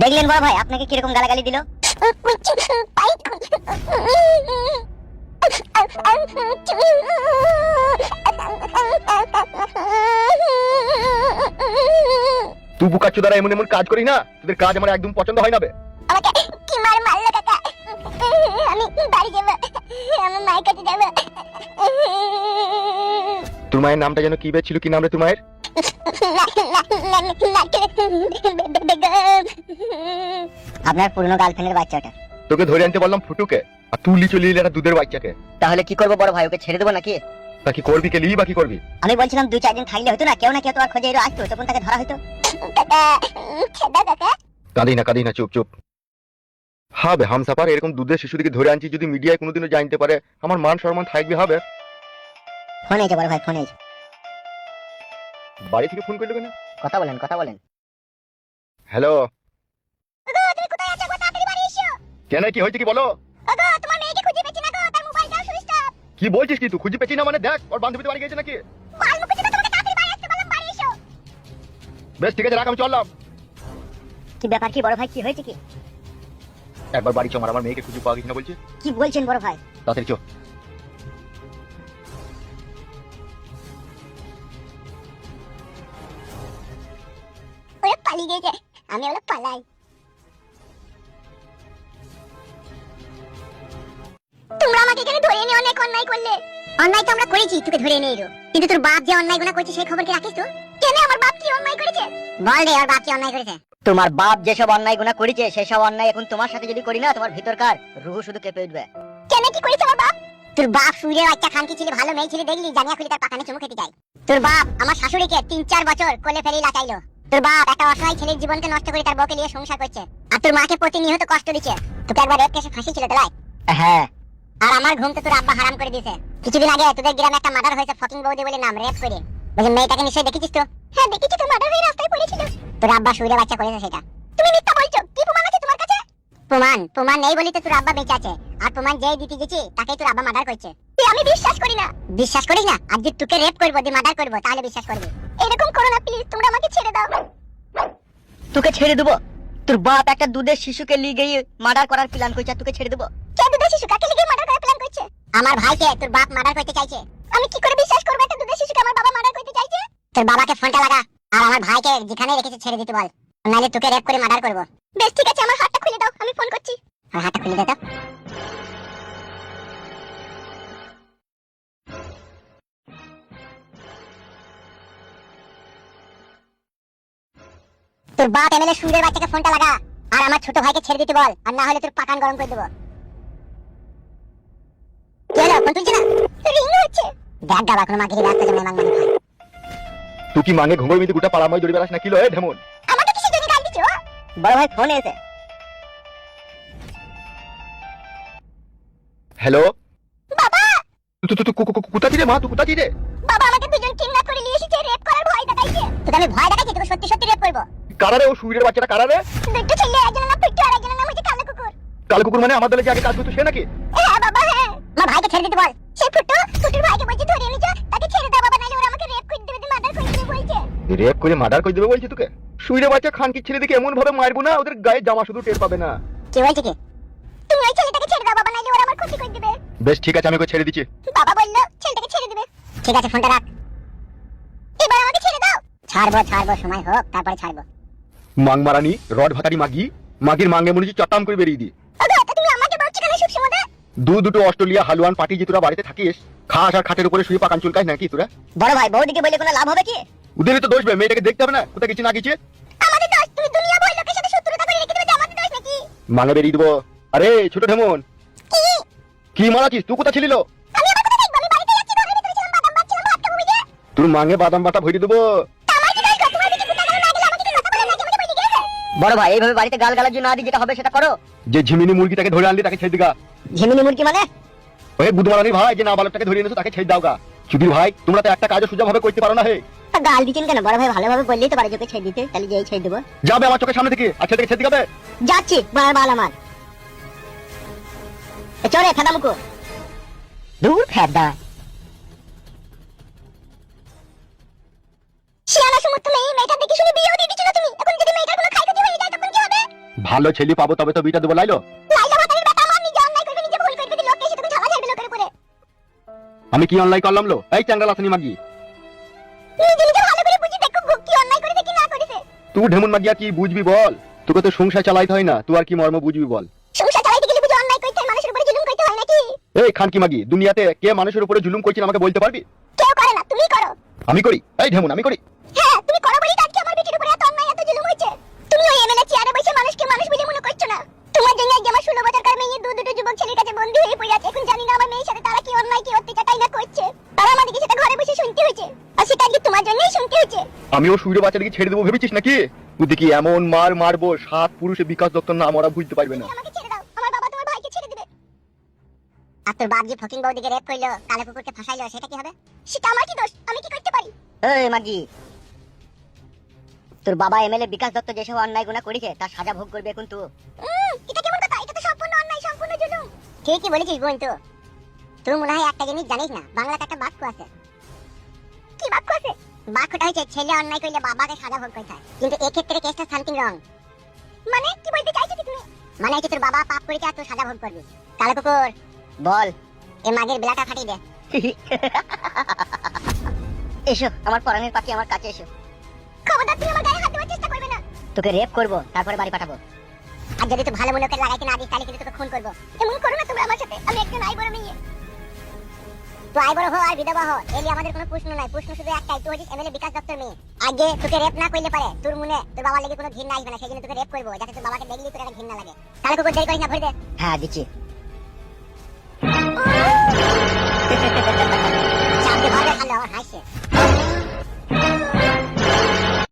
দেখলেন বড় ভাই আপনাকে কিরকম গালাগালি দিল। তুই বুকাচোদারা এমন এমন কাজ করি না, তোদের কাজ আমার একদম পছন্দ হয় না বে। আমাকে কি মারলো কাকা, আমি বাড়ি যাব, আমার মায়ের কাছে যাব। তোর মায়ের নামটা যেন কি বে ছিল, কি নাম রে তোর মায়ের? আপনার পুরনো গার্লফ্রেন্ডের বাচ্চাটা। তোকে ধরে আনতে বললাম ফুটুকে, আর তুই চলে এলি একটা দুধের বাচ্চাকে। তাহলে কি করবো বড় ভাই, ওকে ছেড়ে দেবো নাকি? তা কি করবি, কে লিবি বা কি করবি? আমি বলছিলাম 2-4 দিন থাকলে হতো না, কেউ না কেউ তো আর খোঁজে আসতো, তখন তাকে ধরা হতো। কাঁদি না চুপ চুপ। হবে হামসাপার, এরকম দুধের শিশুটিকে ধরে আনছি, যদি মিডিয়ায় কোনোদিনও জানতে পারে আমার মান সম্মান থাকবে হবে। ফোন এসে বড় ভাই, ফোন এসে। বাড়ি থেকে ফোন করলো কেন? কথা বলেন কথা বলেন। হ্যালো, তুমি কোথায় আছো গো, তাড়াতাড়ি বাড়ি এসো। কেন কি হয়েছে কি বলো? ওগো তোমার মেয়েকে খুঁজে পেছি না গো, তার মোবাইলটাও সুইচ অফ। কি বলছিস কি, তুই খুঁজে পেছি না মানে? দেখ ওর বান্ধবীদের বাড়ি গেছে নাকি। মাল মুখে দিতে তোমাকে তাড়াতাড়ি বাড়ি আসতে বললাম, বাড়ি এসো। বেশ ঠিক আছে, রাখ, আমি চললাম। কি ব্যাপার কি বড় ভাই, কি হয়েছে কি? একবার বাড়ি চ, আমার মেয়েকে খুঁজে পাওয়া গেছে না বলছে। কি বলছেন বড় ভাই? তাড়াতাড়ি চ। ওরা পালিয়ে গেছে, আমি ওরা পালাই। তোমরা আমাকে এখানে ধরে এনে অনেক অন্যায় করলে। অন্যায় তো আমরা করেছি, তোকে ধরে এনে এলো, কিন্তু তোর বাপ যে অন্যায় গুনাহ করছে সেই খবর কি রাখিস তো? কেন আমার বাপ কি অন্যায় করেছে? বল রে, ওর বাপ কি অন্যায় করেছে? তোমার বাপ যেসব অন্যায় গুনাহ করেছে সেসব অন্যায় এখন তোমার সাথে যদি করি না, তোমার ভিতরকার রুহ শুধু কেঁপে উঠবে। কেন কি করেছে আমার বাপ? তোর বাপ সুরের বাচ্চা খানকি ছিল, ভালো মেয়ে ছিল, দেখলি জানিয়া খুলি তার পাকানে চুমু খেতে চাই। তোর বাপ আমার শাশুড়িকে 3-4 বছর কোলে ফেলে লাচাইলো। তোর বাপ একটা অসহায় ছেলের জীবনকে নষ্ট করে তার বউকে নিয়ে সংসার করছে, আর তোর মাকে প্রতিনিয়ত কষ্ট দিচ্ছে। তোকে একবার রেপ কেসে ফাঁসি ছিল তোলাই। হ্যাঁ, আর আমার ঘুম তো তোর আব্বা হারাম করে দিয়েছে। কিছুদিন আগে তোদের গ্রামে একটা মার্ডার হয়েছে, ফকিং বৌদি বলে নাম, রেপ করে। বলছি মেয়েটাকে নিশ্চয়ই দেখেছিস তো? হ্যাঁ দেখেছি, তো মার্ডার হয়ে রাস্তায় পড়েছিল। তোর আব্বা সুরে বাচ্চা করেছে সেটা। তুমি মিথ্যা বলছো, কি প্রমাণ আছে তোমার কাছে? প্রমাণ নেই বলি তো তোর আব্বা বেঁচে আছে, আর প্রমাণ যেই দিতে গেছি তাকেই তোর আব্বা মার্ডার করছে। আমি বিশ্বাস করি না। বিশ্বাস করিস না? আর যদি তোকে রেপ করবো, দিয়ে মার্ডার করবো, তাহলে বিশ্বাস করবি। এরকম করো না প্লিজ, তোমরা আমাকে ছেড়ে দাও। তোকে ছেড়ে দেবো? তোর বাপ একটা দুধের শিশুকে নিয়ে গিয়ে মার্ডার করার প্ল্যান করছে, তোকে ছেড়ে দেবো? কে দুধের শিশু, কাকে নিয়ে মার্ডার করার প্ল্যান করছে? আমার ভাইকে তোর বাপ মার্ডার করতে চাইছে। আমি কি করে বিশ্বাস করব একটা দুধের শিশুকে আমার বাবা মার্ডার করতে চাইছে? তোর বাবাকে ফোনটা লাগা, আর আমার ভাইকে যেখানে রেখেছে ছেড়ে দিতে বল, নাহলে তোকে রেপ করে মার্ডার করব। বেশ ঠিক আছে, আমার হাতটা খুলে দাও, আমি ফোন করছি। আর হাতটা খুলে দে তো। তোর বাপ এমএলএ সুরের বাচ্চাকে ফোনটা লাগা, আর আমার ছোট ভাইকে ছেড়ে দিতে বল, আর না হলে তোর পাকান গরম করে দেবো। কি হলো, ফোন তুলছে না? রিং হচ্ছে। দেখ গাবা, কোনো মাগিরি রাস্তা জমে মাংমানি খায়। তুই কি মাঙে ঘুমোর মিতে গোটা পাড়াময় দৌড়ে বেড়াস না কি লো এ ঢেমন? আমাকে কিসের জন্য গাল দিছো? বড় ভাই ফোন এসে। হ্যালো বাবা, তুই কোথা থেকে মা, তুই কোথা থেকে? বাবা আমাকে দুজন কিডন্যাপ করে নিয়ে এসেছে, রেপ করার ভয় দেখাইছে। তোকে আমি ভয় দেখাইছি, তোকে সত্যি সত্যি রেপ করব। কারারে ও সুইরের বাচ্চাটা কারারে? দুটো ছেলে, একজনের নাম পিট্টু আর একজনের নাম হচ্ছে কালো কুকুর। কালো কুকুর মানে আমার দলে যে আগে কাজ করতো সে নাকি? হ্যাঁ বাবা হ্যাঁ। মা ভাইকে ছেড়ে দিতে বল। সেই ফুটুর ভাইকে বলছি ধরে এনেছো, তাকে ছেড়ে দাও বাবা, নাইলে ওরা আমাকে রেপ করে দেবে, মার্ডার করে দেবে বলছে। রেপ করে মার্ডার করে দেবে বলছি তোকে? সুইরের বাচ্চা খানকি ছেলে দেখে এমন ভাবে মারবো না, ওদের গায়ে জামা শুধু টের পাবে না। কি বলছে কি? তুমি ওই ছেলেটাকে ছেড়ে দাও বাবা, নাইলে ওরা আমার ক্ষতি করে দেবে। বেশ ঠিক আছে, আমি ওকে ছেড়ে দিচ্ছি। বাবা বললো ছেলেটাকে ছেড়ে দিবে। ঠিক আছে, ফোনটা রাখ। এবার আমাকে ছেড়ে দাও। ছাড়বো, সময় হোক তারপরে ছাড়বো। মাং মারানি রড ভাতারি মাগি, মাগির মাঙ্গে মনে হচ্ছে চটাম করে বেরিয়ে দি। ওগো তুমি আমাকে বলছো কেন সব সময়? দুটো অস্ট্রেলিয়া হালুয়ান পার্টি যে তোরা বাড়িতে থাকিস, খাস আর খাটের উপরে শুয়ে পাকান চুলকাস নাকি তোরা? বড় ভাই বউদিকে বলে কোনো লাভ হবে কি? ওদেরই তো দোষ বে, মেয়েটাকে দেখতে হবে না কোথায় গেছে না গেছে? আমাদের দোষ? তুমি দুনিয়া বই লোকের সাথে শত্রুতা করে রেখে দেবে, যে আমাদের দোষ নাকি? মাঙ্গে বেরিয়ে দেবো। আরে ছোট ঢেমন, কি কি মারাছিস? তুই কোথা ছিলিল? আমি আবার কোথায় দেখব? আমি বাড়িতে যাচ্ছি, ঘরের ভিতরে ছিলাম, বাদাম বাচ্ছিলাম, ভাত খাবো বুঝে। তোর মাঙ্গে বাদাম বাটা ভরিয়ে দেবো। আমার কি দোষ? তোমার দিকে কুত্তা কেন না গেলে আমাকে কি কথা বলে নাকি? আমাকে বলে গেছে। বড় ভাই এইভাবে বাড়িতে গালগালাজ না দি, যেটা হবে সেটা করো। যে ঝিমিনি মুরগিটাকে ধরে আনলি তাকে ছেড়ে দিগা। ঝিমিনি মুরগি মানে? ওই বুধমারানি ভাই যে না বালকটাকে ধরে এনেছো তাকে ছেড়ে দাও গা। সুধীর ভাই তোমরা তো একটা কাজও সোজা ভাবে করতে পারো না হে। গাল দিচ্ছেন কেন বড় ভাই? ভালোভাবে বললেই তো পারে যে ওকে ছেড়ে দিতে, তাহলে যেই ছেড়ে দেবো। যাবে আমার চোখের সামনে থেকে, আর ছেড়ে ছেড়ে দিগাবে। যাচ্ছি, বড় বাল আমার। চলে ফেদা মুকু দূর ফেদা। শিয়ানা সমর্থ মেয়ে, মেয়েটা দেখে শুনে বিয়েও দিয়ে দিচ্ছ না তুমি। এখন যদি মেয়েটার কোনো ক্ষয়ক্ষতি হয়ে যায় তখন কি হবে? ভালো ছেলে পাবো তবে তো বিটা দেবো লাইলো। লাইলা মাতারির বেটা আমার নিজে অন্যায় করবে নিজে ভুল করবে লোককে এসে তুমি ঝালা ঝাড়বে লোকের উপরে। আমি কি অনলাইন করলাম লো? এই চ্যাংড়া লাসনি মাগি, নিজে নিজে ভালো করে বুঝি দেখো কি অন্যায় করেছে কি না করেছে। তুই ঢেমুন মাগিয়া কি বুঝবি বল? তোকে তো সংসার চালাইতে হয় না, তুই আর কি মর্ম বুঝবি বল? সংসার চালাইতে গেলে বুঝি অন্যায় করতে হয়, মানুষের উপরে জুলুম করতে হয় নাকি? এই খানকি মাগি, দুনিয়াতে কে মানুষের উপরে জুলুম করছে আমাকে বলতে পারবি? কেউ করে না, তুমি করো। আমি করি? এই ঢেমুন আমি করি? হ্যাঁ তুমি করো বলেই আজকে আমার বেটির উপরে এত অন্যায় এত জুলুম হয়েছে। তুমি ওই এমএলএ চেয়ারে বসে মানুষকে মানুষ বলে মনে করছো না। তোমার জন্য আজ আমার 16 বছরকার মেয়ে দুটো যুবক ছেলের কাছে বন্দী হয়ে পড়ে আছে। এখন জানি না আমার মেয়ের সাথে তারা কি অন্যায় কি অত্যাচার না করছে। তারা আমাদেরকে সেটা ঘরে বসে শুনতে হয়েছে, আর সেটা আজকে তোমার জন্যই শুনতে হয়েছে। আমিও সুইরে বাচ্চাটাকে ছেড়ে দেবো ভেবেছিস নাকি? তুই দেখি এমন মার মারবো 7 পুরুষে বিকাশ দত্ত না আমরা বুঝতে পারবে না। আমাকে ছেড়ে দাও, আমার বাবা তোমার ভাইকে ছেড়ে দিবে। আর তোর বাপ যে ফকিং বউদিকে রেপ করলো, কালো কুকুরকে ফাঁসাইলো, সেটা কি হবে? সেটা আমার কি দোষ? আমি কি করতে পারি? এই মাগি, তোর বাবা এমএলএ বিকাশ দত্ত যেসব অন্যায় গুনাহ করেছে তার সাজা ভোগ করবে এখন তুই। এটা কেমন কথা? এটা তো সম্পূর্ণ অন্যায়, সম্পূর্ণ জুলুম। ঠিকই বলেছিস বোন। তো তুই মনে হয় একটা জিনিস জানিস না, বাংলাতে একটা বাক্য আছে। কি বাক্য আছে? বাক্যটা হচ্ছে ছেলে অন্যায় করলে বাবাকে সাজা ভোগ করতে হয়, কিন্তু এই ক্ষেত্রে কেসটা সামথিং রং। মানে কি বলতে চাইছো কি তুমি? মানে হচ্ছে তোর বাবা পাপ করেছে আর তুই সাজা ভোগ করবি। কালো কুকুর বল। এ মাগের বেলাটা ফাটিয়ে দে। এসো আমার পরাণের পাখি, আমার কাছে এসো। খবরদার তুমি আমার গায়ে হাত দেওয়ার চেষ্টা করবে না। তোকে রেপ করব, তারপরে বাড়ি পাঠাবো। আর যদি তুই ভালো মনে করে লাগাইতে না দিস তাহলে কিন্তু তোকে খুন করবো। এমন করো না তোমরা আমার সাথে। আমি একটা নাই বড় মেয়ে। তুই আই বড় হো আর বিধবা হো, এলি আমাদের কোনো প্রশ্ন নাই। প্রশ্ন শুধু একটাই, তুই হচ্ছিস এমএলএ বিকাশ দত্তর মেয়ে। আগে তোকে রেপ না করলে পারে তোর মনে তোর বাবার লাগি কোনো ঘৃণা আসবে না, সেই জন্য তোকে রেপ করবো যাতে তোর বাবাকে দেখলি তোর একটা ঘৃণা লাগে। তাহলে কুকুর দেরি করিস না, ভরে দে। হ্যাঁ দিচ্ছি। চাপ দিয়ে ভরবে, খালো আমার হাসছে।